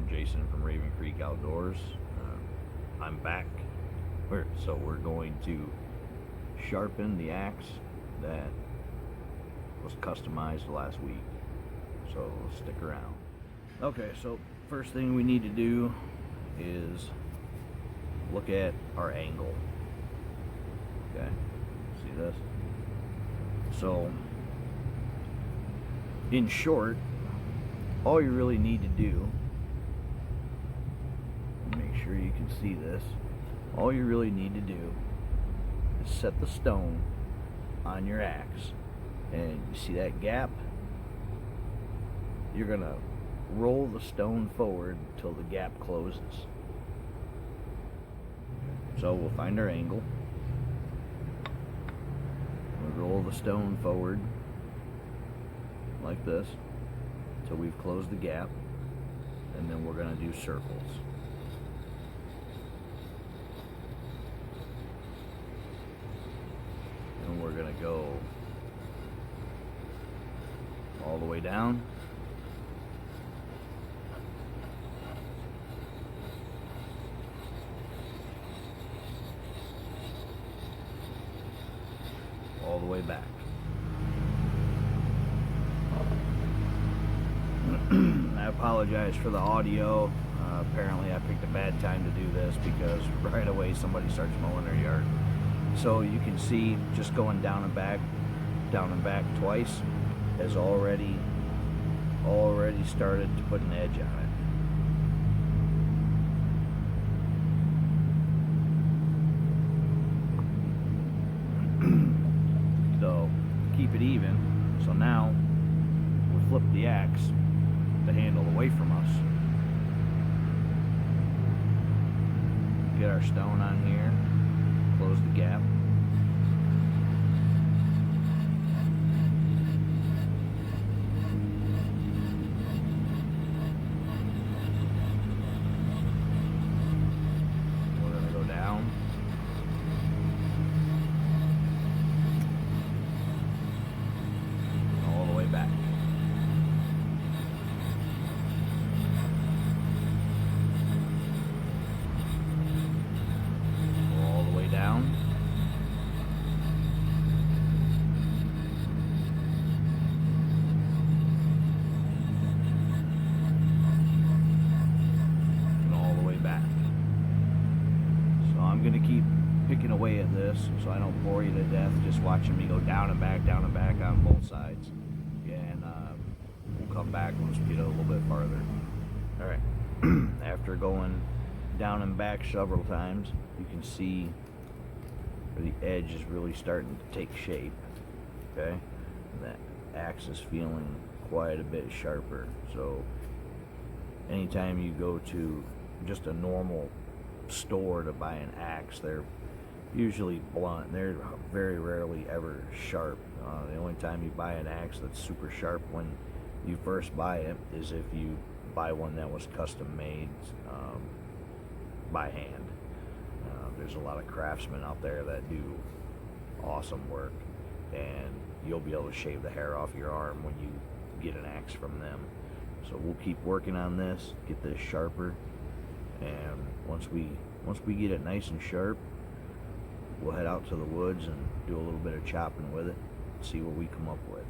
Jason from Raven Creek Outdoors. I'm back. We're going to sharpen the axe that was customized last week. So stick around. Okay, so first thing we need to do is look at our angle. Okay, see this? So, in short, all you really need to do, make sure you can see this, all you really need to do is set the stone on your axe, and you see that gap? You're gonna roll the stone forward until the gap closes. So we'll find our angle. We'll roll the stone forward like this until we've closed the gap, and then we're going to do circles. And we're going to go all the way down. All the way back. I apologize for the audio. Apparently I picked a bad time to do this because right away somebody starts mowing their yard. So you can see just going down and back twice has already started to put an edge on it. So keep it even. So now we flip the axe, the handle away from us. Get our stone on here, close the gap. We're going to go down. All the way back. All the way down. And all the way back. So I'm going to keep picking away at this so I don't bore you to death just watching me go down and back on both sides. And we'll come back once we get a little bit farther. Alright, after going down and back several times, you can see where the edge is really starting to take shape. Okay, and that axe is feeling quite a bit sharper. So anytime you go to just a normal store to buy an axe, they're usually blunt. They're very rarely ever sharp. The only time you buy an axe that's super sharp when you first buy it is if you buy one that was custom made by hand. There's a lot of craftsmen out there that do awesome work, and you'll be able to shave the hair off your arm when you get an axe from them. So we'll keep working on this, get this sharper, and once we get it nice and sharp, we'll head out to the woods and do a little bit of chopping with it, see what we come up with.